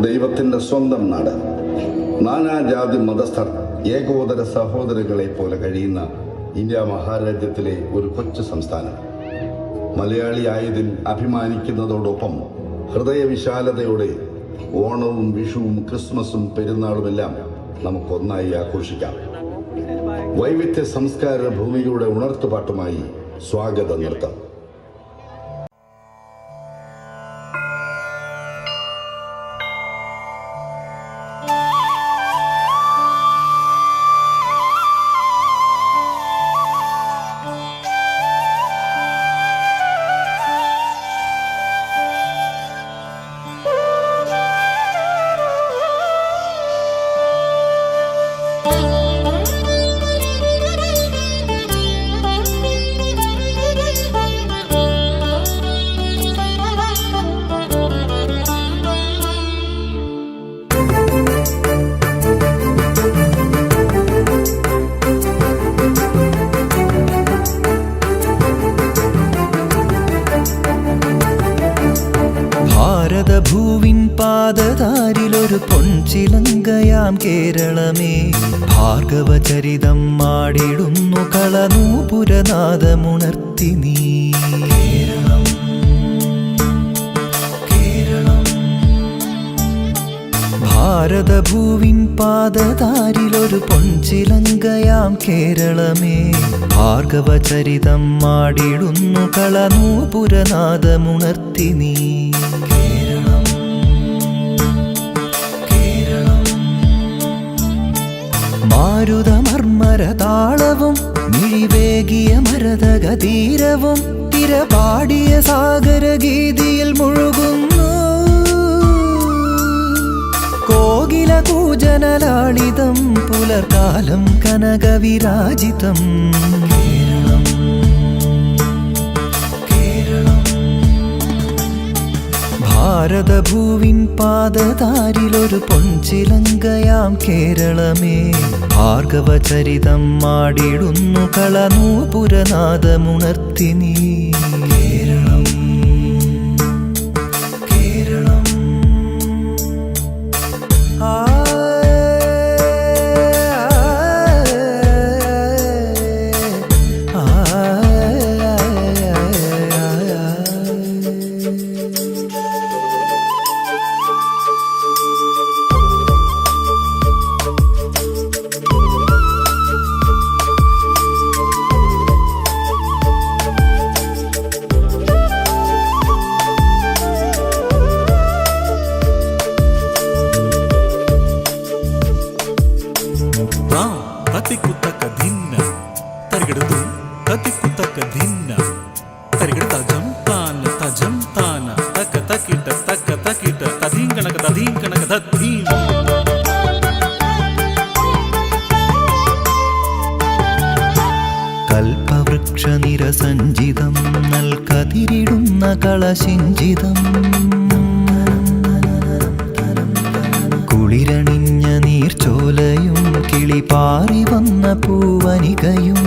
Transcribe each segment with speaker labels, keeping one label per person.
Speaker 1: ദൈവത്തിൻ്റെ സ്വന്തം നാട്. നാനാജാതി മതസ്ഥർ ഏകോദര സഹോദരങ്ങളെ പോലെ കഴിയുന്ന ഇന്ത്യ മഹാരാജ്യത്തിലെ ഒരു കൊച്ചു സംസ്ഥാനം. മലയാളിയായതിൽ അഭിമാനിക്കുന്നതോടൊപ്പം ഹൃദയവിശാലതയോടെ ഓണവും വിഷുവും ക്രിസ്മസും പെരുന്നാളുമെല്ലാം നമുക്കൊന്നായി ആഘോഷിക്കാം. വൈവിധ്യ സംസ്കാര ഭൂമിയുടെ ഉണർത്തുപാട്ടുമായി സ്വാഗത നൃത്തം.
Speaker 2: ഭാരതഭൂവിൻ പാദതാരിലൊരു പൊൻചിലങ്കയാം കേരളമേ, ഭാർഗവചരിതം മാടിടുന്നു കളനൂപുരനാദമുണർത്തി നീ. കേരളം കേരളം ഭാരതഭൂവിൻ പാദതാരിലൊരു പൊൻചിലങ്കയാം കേരളമേ, ഭാർഗവചരിതം മാടിടുന്നു കളനൂപുരനാദമുണർത്തി നീ. മാരുതമർമരതാളവും മിഴിവേകിയ മരതകതീരവും തിരപാടിയ സാഗരഗീതിയിൽ മുഴുകുന്നു. കോകില കൂജനലാളിതം പുലർകാലം കനകവിരാജിതം. കേരളം കേരളം ഭാരതഭൂവിൻ പാദതാരിലൊരു പൊൻചിലങ്കയാം കേരളമേ, ഭാർഗവചരിതം മാടിടുന്നു കളനൂപുരനാദമുണർത്തി നീ. കേരളം കേരളം
Speaker 3: తతికుతక ధిన్న తరిగడుదు తతికుతక ధిన్న తరిగడు తజం తాన తక తకిట తధీంకనక దధీం.
Speaker 2: കൽപവൃക്ഷനിരസഞ്ചിതം നൽകതിരിടുന്ന കളശിഞ്ചിതം, കുളിരണിഞ്ഞ നീർച്ചോലയും കിളിപാറി വന്ന പൂവനികയും,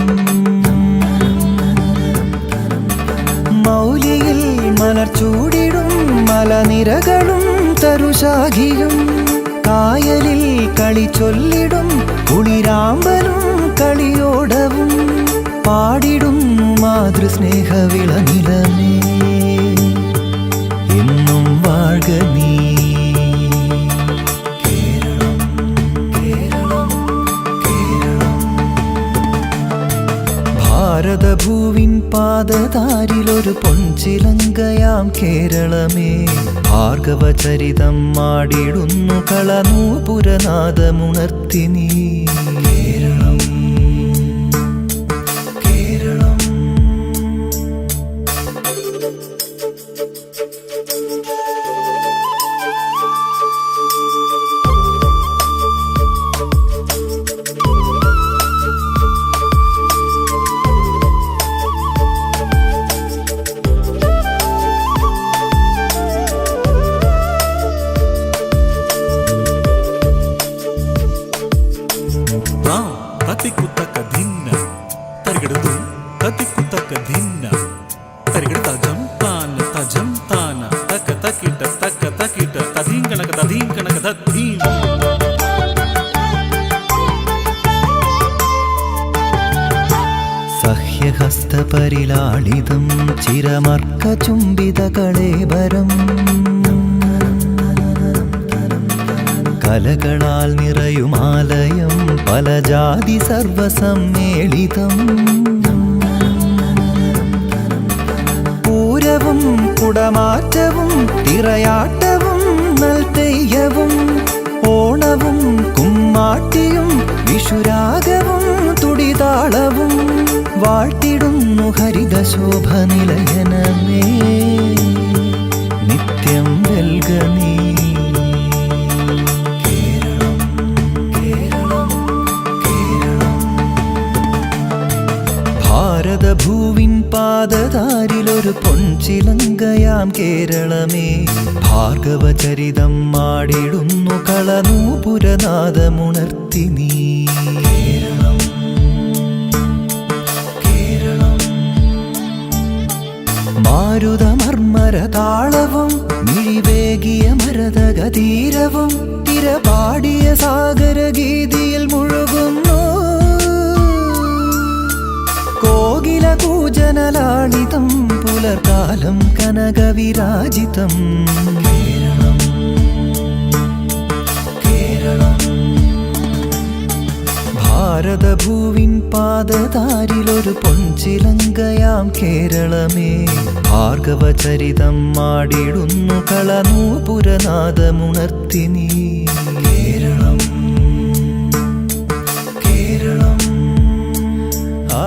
Speaker 2: മൗലിയിൽ മലർച്ചൂടിടും മലനിരകളും തരുശാഖിയും, കായലിൽ കളി ചൊല്ലിടും കുളിരാമ്പലും കളിയോടവും, പാടിടുന്നു മാതൃസ്നേഹവിളനിലമേ എന്നും വാഴ്ക നീ. ഭാരതഭൂവിൻ പാദതാരിലൊരു പൊൻചിലങ്കയാം കേരളമേ, ഭാർഗവചരിതം മാടിടുന്നു കളനൂപുരനാദമുണർത്തി നീ. കേരളം കേരളം
Speaker 3: తతికుతక ధిన్న తరిగడుదు తతికుతక ధిన్న తరిగడు తజం తాన తక తకిట తధీంకనక ധീം.
Speaker 2: സഹ്യഹസ്തപരിലാളിതം ചിരമർക്കചുംബിതകളേബരം കലകളാൽ നിറയുമാലയം പല ജാതി സർവസമ്മേളിതം പൂരവും കുടമാറ്റവും തിറയാട്ടവും നൽതെയ്യവും ഓണവും കുമ്മാട്ടിയും വിഷുരാഗവും തുടിതാളവും വാഴ്ത്തിടുന്നു ഹരിതശോഭ നിലയനമേ നിത്യം വെൽഗനീ കേരളം കേരളം കേരളം ഭാരതഭൂവിൻ പാദതാരിലൊരു പൊൻചിലങ്കയാം കേരളമേ ഭാർഗവചരിതം മാടിടുന്നു കളനൂപുരനാദമുണർത്തി നീ കേരളം കേരളം മാരുതമർമ്മരതാളവും മിഴിവേകിയ മരതകതീരവും തിരപാടിയ സാഗരഗീതിയിൽ മുഴുകുന്നു കോകിലകൂജനലാളിതം പുലർകാലം കനകവിരാജിതം കേരളം കേരളം ഭാരതഭൂവിൻ പാദതാരിലൊരു പൊൻചിലങ്കയാം കേരളമേ ഭാർഗവചരിതം മാടിടുന്നു കളനൂപുരനാദമുണർത്തി നീ കേരളം കേരളം ആ